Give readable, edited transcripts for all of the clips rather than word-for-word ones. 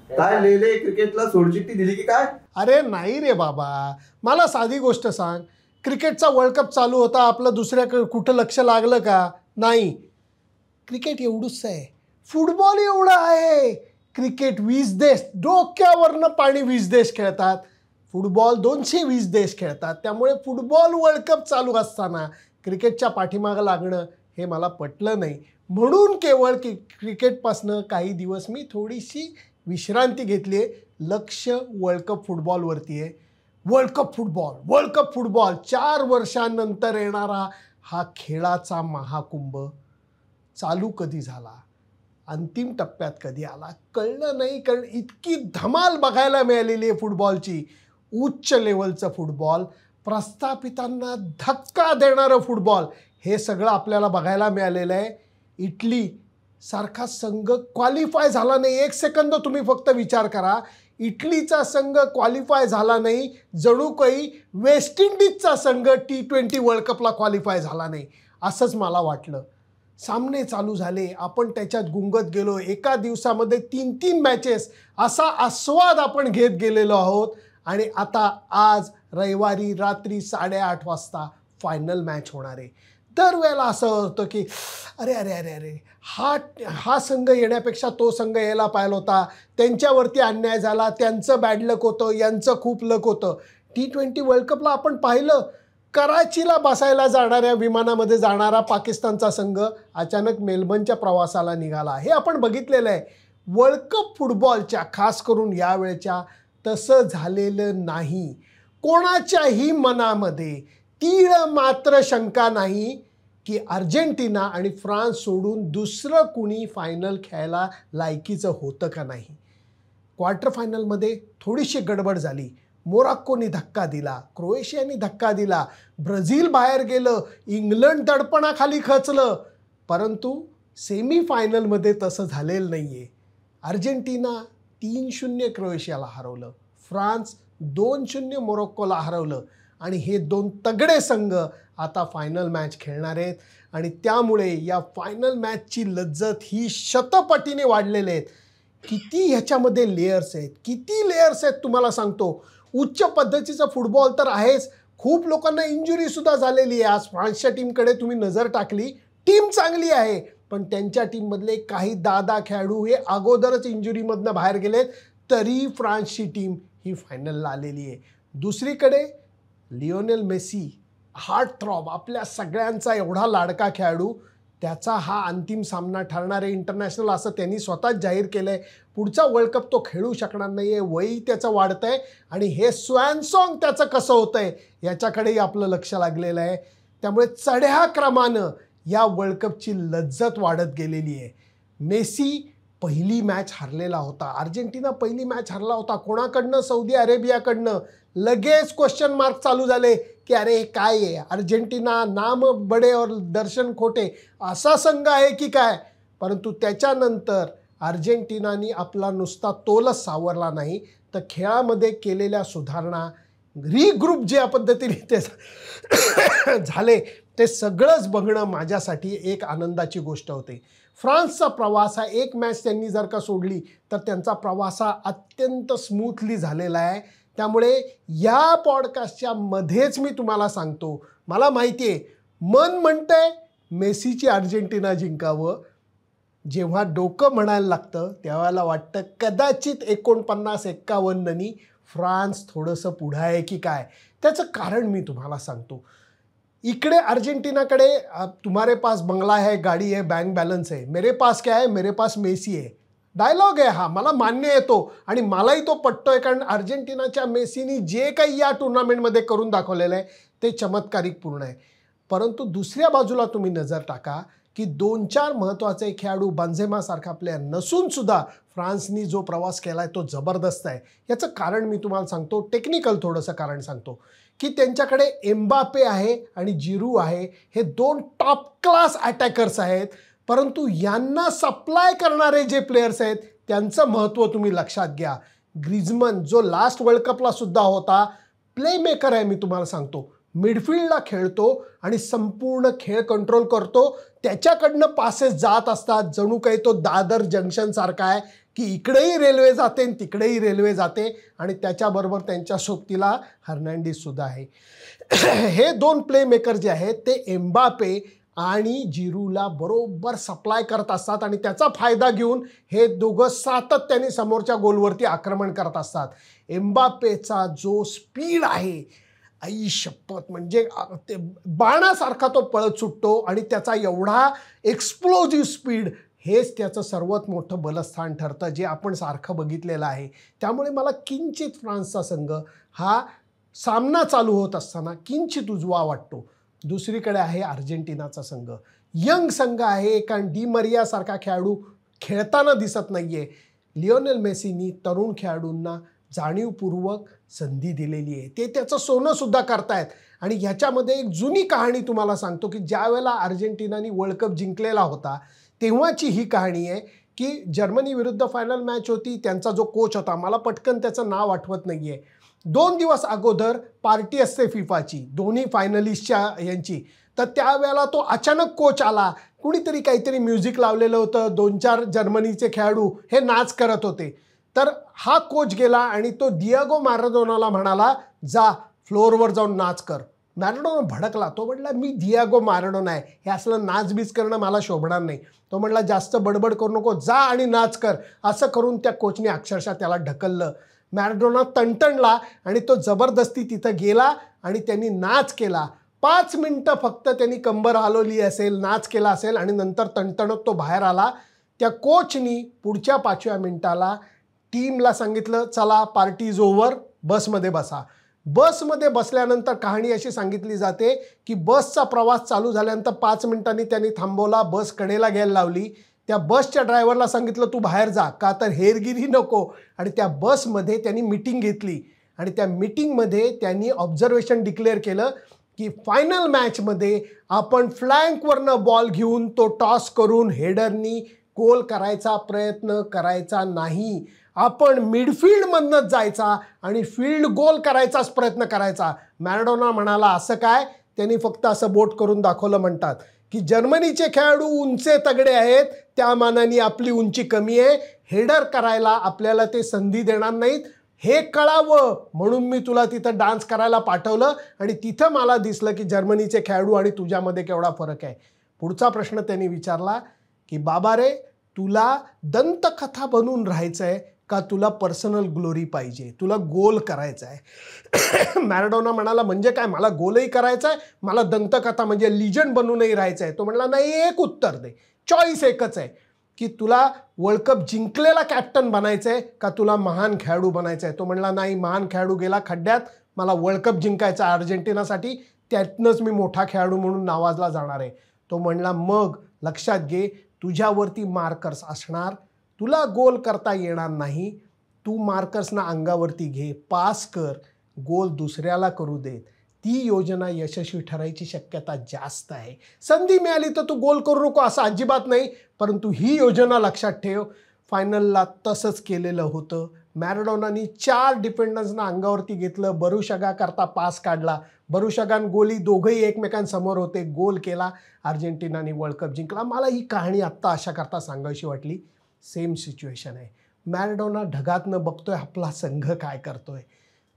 काय लेले क्रिकेटला सोडचिठ्ठी दिली की काय? अरे नाही रे बाबा, मला साधी गोष्ट सांग. क्रिकेटचा वर्ल्ड कप चालू होता, आपलं दुसऱ्या कुठं लक्ष लागलं का? नाही. क्रिकेट एवढंच आहे, फुटबॉल एवढा आहे. क्रिकेट 20 देश, डोक्यावरनं पाणी 20 देश खेळतात. फुटबॉल 220 देश खेळतात. त्यामुळे फुटबॉल वर्ल्ड कप चालू असताना क्रिकेटच्या पाठीमागं लागणं हे मला पटलं नाही. म्हणून केवळ क्रिकेटपासनं काही दिवस मी थोडीशी विश्रांती घेतली आहे. लक्ष वर्ल्ड कप फुटबॉलवरती आहे. वर्ल्ड कप फुटबॉल 4 वर्षांनंतर येणारा हा खेळाचा महाकुंभ चालू कधी झाला, अंतिम टप्प्यात कधी आला कळलं नाही. कारण इतकी धमाल बघायला मिळालेली आहे फुटबॉलची. उच्च लेवलचं फुटबॉल, प्रस्थापितांना धक्का देणारं फुटबॉल, हे सगळं आपल्याला बघायला मिळालेलं आहे. इटली सारखा संघ क्वालिफाय झाला नाही. 1 सेकंद तुम्ही फक्त विचार करा. इटलीचा संघ क्वालिफाय झाला नाही, जणू काही वेस्ट इंडिजचा संघ T20 वर्ल्ड कपला क्वालिफाय झाला नाही असंच मला वाटलं. सामने चालू झाले, आपण त्याच्यात गुंगत गेलो. एका दिवसामध्ये 3-3 मॅचेस असा आस्वाद आपण घेत गेलेलो आहोत. आणि आता आज रविवारी रात्री 8:30 वाजता फायनल मॅच होणार आहे. दरवेळेला असं होतं की अरे अरे अरे अरे हा संघ येण्यापेक्षा तो संघ यायला पाहिला होता, त्यांच्यावरती अन्याय झाला, त्यांचं बॅड लक होतं, यांचं खूप लक होतं. T20 वर्ल्ड कपला आपण पाहिलं, कराचीला बसायला जाणाऱ्या विमानामध्ये जाणारा पाकिस्तानचा संघ अचानक मेलबर्नच्या प्रवासाला निघाला. हे आपण बघितलेलं आहे. वर्ल्ड कप फुटबॉलच्या खास करून यावेळच्या तसं झालेलं नाही. कोणाच्याही मनामध्ये तीळ मात्र शंका नाही की अर्जेंटिना आणि फ्रान्स सोडून दुसरं कुणी फायनल खेळायला लायकीचं होतं का नाही. क्वार्टर फायनलमध्ये थोडीशी गडबड झाली. मोरक्कोनी धक्का दिला, क्रोएशियानी धक्का दिला, ब्राझील बाहेर गेलं, इंग्लंड दडपणाखाली खचलं. परंतु सेमीफायनलमध्ये तसं झालेलं नाही आहे. अर्जेंटिना 3-0 क्रोएशियाला हरवलं, फ्रान्स 2-0 मोरक्कोला हरवलं. आणि हे 2 तगडे संघ आता फायनल मॅच खेळणार आहेत. आणि त्यामुळे या फायनल मॅचची लज्जत ही शतपटीने वाढलेले आहेत. किती ह्याच्यामध्ये लेयर्स आहेत तुम्हाला सांगतो. उच्च पद्धतीचा फुटबॉल तर आहेच, खूप लोकांना इंजुरीसुद्धा झालेली आहे. आज फ्रान्सच्या टीमकडे तुम्ही नजर टाकली, टीम चांगली आहे, पण त्यांच्या टीममधले काही 10 खेळाडू हे अगोदरच इंजुरीमधनं बाहेर गेलेत, तरी फ्रान्सची टीम ही फायनलला आलेली आहे. दुसरीकडे लिओनेल मेसी, हार्ट थ्रॉब, आपल्या सगळ्यांचा एवढा लाडका खेळाडू, त्याचा हा अंतिम सामना ठरणार आहे इंटरनॅशनल असं त्यांनी स्वतःच जाहीर केलं आहे. पुढचा वर्ल्ड कप तो खेळू शकणार नाही आहे, वय त्याचं वाढतं आहे आणि हे स्वॅन सॉन्ग त्याचं कसं होतं आहे याच्याकडेही आपलं लक्ष लागलेलं आहे. त्यामुळे चढ्या क्रमानं या वर्ल्ड कपची लज्जत वाढत गेलेली आहे. मेसी पहिली मॅच हरलेला होता, अर्जेंटिना पहिली मॅच हरला होता कोणाकडनं, सौदी अरेबियाकडनं. लगेच क्वेश्चन मार्क चालू झाले की अरे हे काय आहे, अर्जेंटिना नाम बडे और दर्शन खोटे असा संघ आहे की काय. परंतु त्याच्यानंतर अर्जेंटिनानी आपला नुसता तोलच सावरला नाही, तर खेळामध्ये केलेल्या सुधारणा, रिग्रुप ज्या पद्धतीने ते झाले ते सगळंच बघणं माझ्यासाठी एक आनंदाची गोष्ट होती. फ्रान्सचा प्रवास हा एक मॅच त्यांनी जर का सोडली तर त्यांचा प्रवास हा अत्यंत स्मूथली झालेला आहे. त्यामुळे या पॉडकास्टच्या मध्येच मी तुम्हाला सांगतो, मला माहिती आहे मन म्हणतंय मेसीची अर्जेंटिना जिंकावं. जेव्हा डोकं म्हणायला लागतं त्यावेळेला वाटतं कदाचित 49-51नी फ्रान्स थोडंसं पुढं आहे की काय. त्याचं कारण मी तुम्हाला सांगतो. इकडे अर्जेंटिनाकडे तुम्हारे पास बंगला है, गाडी है, बँक बॅलन्स आहे. मेरे पास क्या है, मेरे पास मेसी आहे. डायलॉग आहे हा, मला मान्य येतो आणि मलाही तो पटतोय. कारण अर्जेंटिनाच्या मेसीनी जे काही या टुर्नामेंटमध्ये करून दाखवलेलं आहे ते चमत्कारिक पूर्ण आहे. परंतु दुसऱ्या बाजूला तुम्ही नजर टाका की 2-4 महत्त्वाचे खेळाडू बेंझेमासारखा प्लेयर नसूनसुद्धा फ्रान्सनी जो प्रवास केला आहे तो जबरदस्त आहे. याचं कारण मी तुम्हाला सांगतो, टेक्निकल थोडंसं कारण सांगतो की त्यांच्याकडे एम्बापे आहे आणि जिरू आहे. हे 2 टॉप क्लास अटॅकर्स आहेत. परंतु यांना सप्लाय करणारे जे प्लेयर्स आहेत त्यांचं महत्त्व तुम्ही लक्षात घ्या. ग्रिजमन जो लास्ट वर्ल्ड कपला सुद्धा होता, प्ले मेकर आहे. मी तुम्हाला सांगतो मिडफील्डला खेळतो आणि संपूर्ण खेळ कंट्रोल करतो. त्याच्याकडनं पासेस जात असतात, जणू काही तो दादर जंक्शनसारखा आहे की इकडेही रेल्वे जाते आणि तिकडेही रेल्वे जाते आणि त्याच्याबरोबर त्यांच्या सोबतीला हर्नांडिससुद्धा आहे. हे 2 प्लेमेकर जे आहेत ते एम्बापे आणि जिरूला बरोबर सप्लाय करत असतात आणि त्याचा फायदा घेऊन हे दोघं सातत्याने समोरच्या गोलवरती आक्रमण करत असतात. एम्बापेचा जो स्पीड आहे, आई शपथ, म्हणजे ते बाणासारखा तो पळत सुटतो आणि त्याचा एवढा एक्सप्लोजिव्ह स्पीड हेच त्याचं सर्वात मोठं बलस्थान ठरतं, जे आपण सारखं बघितलेलं आहे. त्यामुळे मला किंचित फ्रान्सचा संघ हा सामना चालू होत असताना किंचित उजवा वाटतो. दुसरीकडे आहे अर्जेंटिनाचा संघ. यंग संघ आहे, कारण डी मरियासारखा खेळाडू खेळताना दिसत नाही आहे. लिओनेल मेसीनी तरुण खेळाडूंना जाणीवपूर्वक संधी दिलेली आहे. ते त्याचं सोनंसुद्धा करतायत. आणि ह्याच्यामध्ये एक जुनी कहाणी तुम्हाला सांगतो की ज्या वेळेला अर्जेंटिनाने वर्ल्ड कप जिंकलेला होता तेव्हाची ही कहाणी आहे की जर्मनी विरुद्ध फायनल मॅच होती. त्यांचा जो कोच होता, मला पटकन त्याचं नाव आठवत नाही आहे, 2 दिवस अगोदर पार्टी असते फिफाची दोन्ही फायनलिस्टच्या यांची. तर त्यावेळेला तो अचानक कोच आला. कुणीतरी काहीतरी म्युझिक लावलेलं होतं, 2-4 जर्मनीचे खेळाडू हे नाच करत होते. तर हा कोच गेला आणि तो डिएगो मॅराडोनाला म्हणाला, जा फ्लोअरवर जाऊन नाच कर. मॅराडोना भडकला. तो म्हटला, मी डिएगो मॅराडोना आहे, हे असलं नाचबीज करणं मला शोभणार नाही. तो म्हटला, जास्त बडबड करू नको, जा आणि नाच कर. असं करून त्या कोचने अक्षरशः त्याला ढकललं. मॅराडोना तणतणला आणि तो जबरदस्ती तिथं गेला आणि त्यांनी नाच केला. 5 मिनटं फक्त त्यांनी कंबर हलवली असेल, नाच केला असेल आणि नंतर तणतणत तो बाहेर आला. त्या कोचनी पुढच्या 5व्या मिनिटाला टीमला सांगितलं, चला पार्टी इज ओव्हर, बसमध्ये बसा. बसमध्ये बसल्यानंतर कहाणी अशी सांगितली जाते की बसचा प्रवास चालू झाल्यानंतर 5 मिनिटांनी त्यांनी थांबवला, बस कडेला घ्यायला लावली. त्या बसच्या ड्रायव्हरला सांगितलं, तू बाहेर जा, का तर हेरगिरी नको. आणि त्या बसमध्ये त्यांनी मीटिंग घेतली आणि त्या मीटिंगमध्ये त्यांनी ऑब्झर्वेशन डिक्लेअर केलं की फायनल मॅचमध्ये आपण फ्लँकवरनं बॉल घेऊन तो टॉस करून हेडरनी गोल करायचा प्रयत्न करायचा नाही. आपण मिडफील्डमधनंच जायचा आणि फील्ड गोल करायचाच प्रयत्न करायचा. मॅराडोना म्हणाला, असं काय? त्यांनी फक्त असं बोट करून दाखवलं. म्हणतात की जर्मनीचे खेळाडू उंचे तगडे आहेत, त्या मानाने आपली उंची कमी आहे, हेडर करायला आपल्याला ते संधी देणार नाहीत, हे कळावं म्हणून मी तुला तिथं डान्स करायला पाठवलं आणि तिथं मला दिसलं की जर्मनीचे खेळाडू आणि तुझ्यामध्ये केवढा फरक आहे. पुढचा प्रश्न त्यांनी विचारला की बाबा रे, तुला दंतकथा बनून राहायचं आहे का तुला पर्सनल ग्लोरी पाहिजे, तुला गोल करायचा आहे? मॅराडोना म्हणाला, म्हणजे काय, मला गोलही करायचा आहे, मला दंतकथा म्हणजे लिजंड बनूनही राहायचं आहे. तो म्हणाला, नाही, एक उत्तर दे, चॉईस एकच आहे की तुला वर्ल्ड कप जिंकलेला कॅप्टन बनायचं आहे का तुला महान खेळाडू बनायचं आहे. तो म्हणला, नाही, महान खेळाडू गेला खड्ड्यात, मला वर्ल्ड कप जिंकायचा आहे अर्जेंटिनासाठी, त्यातनंच मी मोठा खेळाडू म्हणून नावाजला जाणार आहे. तो म्हणला, मग लक्षात घे, तुझ्यावरती मार्कर्स असणार, तुला गोल करता येणार नाही, तू मार्कर्सना अंगावरती घे, पास कर, गोल दुसऱ्याला करू देत. ती योजना यशस्वी ठरायची शक्यता जास्त आहे. संधी मिळाली तर तू गोल करू नको असं अजिबात नाही, परंतु ही योजना लक्षात ठेव. फायनलला तसंच केलेलं होतं. मॅराडोनानी 4 डिफेंडर्सना अंगावरती घेतलं, बरुशगा करता पास काढला, बरुशगान गोली दोघंही एकमेकांसमोर होते, गोल केला, अर्जेंटिनाने वर्ल्ड कप जिंकला. मला ही कहाणी आत्ता अशा करता सांगायची वाटली. सेम सिच्युएशन आहे. मॅराडोना ढगातनं बघतोय आपला संघ काय करतोय,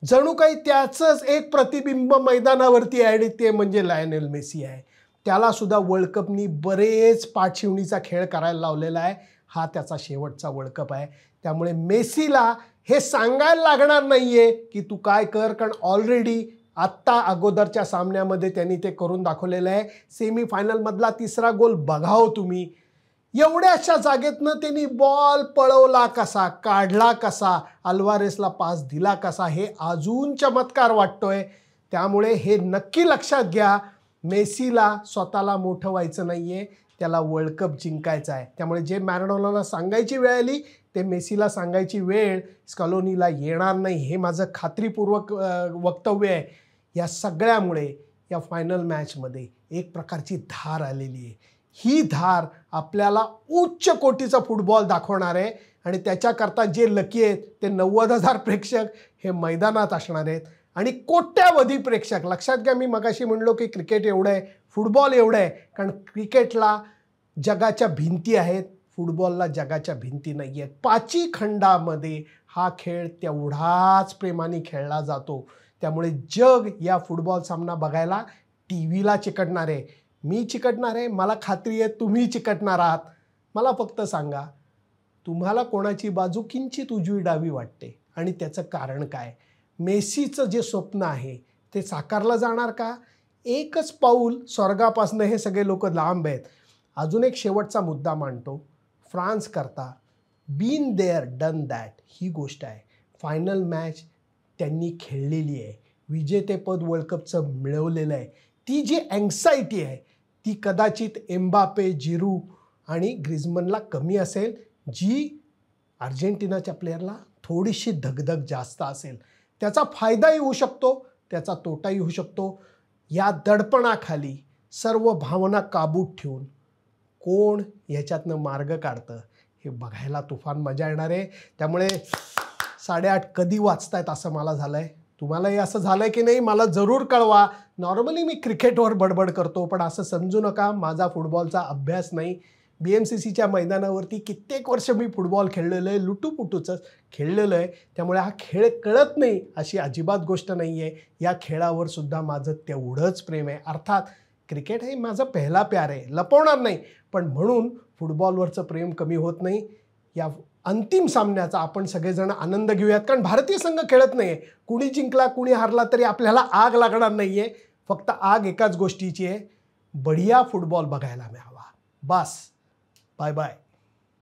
जणू काही त्याचंच एक प्रतिबिंब मैदानावरती आहे आणि ते म्हणजे लायनेल मेसी आहे. त्याला सुद्धा वर्ल्ड कपनी बरेच पाठशिवणीचा खेळ करायला लावलेला आहे. हा त्याचा शेवटचा वर्ल्ड कप आहे. त्यामुळे मेसीला हे सांगायला लागणार नाही आहे की तू काय कर, कारण ऑलरेडी आत्ता अगोदरच्या सामन्यामध्ये त्यांनी ते करून दाखवलेलं आहे. सेमीफायनलमधला 3रा गोल बघाव तुम्ही. एवढ्याशा जागेतनं त्यांनी बॉल पळवला कसा, काढला कसा, अल्वारेसला पास दिला कसा, हे अजून चमत्कार वाटतोय. त्यामुळे हे नक्की लक्षात घ्या, मेसीला स्वतःला मोठं व्हायचं नाही आहे, त्याला वर्ल्ड कप जिंकायचा आहे. त्यामुळे जे मॅराडोनाला सांगायची वेळ आली ते मेसीला सांगायची वेळ स्कॅलोनीला येणार नाही, हे माझं खात्रीपूर्वक वक्तव्य आहे. या सगळ्यामुळे या फायनल मॅचमध्ये एक प्रकारची धार आलेली आहे. ही धार आपल्याला उच्च कोटीचा फुटबॉल दाखवणार आहे आणि त्याच्याकरता जे लकी आहेत ते 90,000 प्रेक्षक हे मैदानात असणार आहेत आणि कोट्यावधी प्रेक्षक. लक्षात घ्या, मी मगाशी म्हणलो की क्रिकेट एवढं आहे, फुटबॉल एवढं आहे, कारण क्रिकेटला जगाच्या भिंती आहेत, फुटबॉलला जगाच्या भिंती नाही आहेत. 5 खंडामध्ये हा खेळ तेवढाच प्रेमाने खेळला जातो. त्यामुळे जग या फुटबॉल सामना बघायला टी व्हीला चिकटणार आहे. मी चिकटणार आहे, मला खात्री आहे तुम्ही चिकटणार आहात. मला फक्त सांगा, तुम्हाला कोणाची बाजू किंचित उजवी डावी वाटते आणि त्याचं कारण काय? मेसीचं जे स्वप्न आहे ते साकारलं जाणार का? एकच पाऊल स्वर्गापासून हे सगळे लोक लांब आहेत. अजून एक शेवटचा मुद्दा मांडतो. फ्रान्स करता बीन देअर डन दॅट ही गोष्ट आहे. फायनल मॅच त्यांनी खेळलेली आहे, विजेतेपद वर्ल्ड कपचं मिळवलेलं आहे. ती जी अँक्सायटी आहे ती कदाचित एम्बापे, जिरू आणि ग्रिजमनला कमी असेल, जी अर्जेंटिनाच्या प्लेयरला थोडीशी धगधग जास्त असेल. त्याचा फायदाही होऊ शकतो, त्याचा तोटाही होऊ शकतो. या दडपणाखाली सर्व भावना काबूत ठेवून कोण ह्याच्यातनं मार्ग काढतं हे बघायला तुफान मजा येणार आहे. त्यामुळे 8:30 कधी वाजतायत असं मला झालं आहे. तुम्हालाही असं झालं आहे की नाही मला जरूर कळवा. नॉर्मली मी क्रिकेटवर बडबड करतो, पण असं समजू नका माझा फुटबॉलचा अभ्यास नाही. BMCCच्या मैदानावरती कित्येक वर्ष मी फुटबॉल खेळलेलं आहे, लुटूपुटूचं खेळलेलं आहे. त्यामुळे हा खेळ कळत नाही अशी अजिबात गोष्ट नाही आहे. या खेळावर सुद्धा माझं तेवढंच प्रेम आहे. अर्थात क्रिकेट हे माझं पहिला प्यार आहे, लपवणार नाही, पण म्हणून फुटबॉलवरचं प्रेम कमी होत नाही. या अंतिम सामन्याचा आपण सगळेजण आनंद घेऊयात, कारण भारतीय संघ खेळत नाही आहे. कुणी जिंकला कुणी हारला तरी आपल्याला आग लागणार नाही आहे. फक्त आग एकाच गोष्टीची आहे, बढिया फुटबॉल बघायला मिळावा. बस. Bye bye.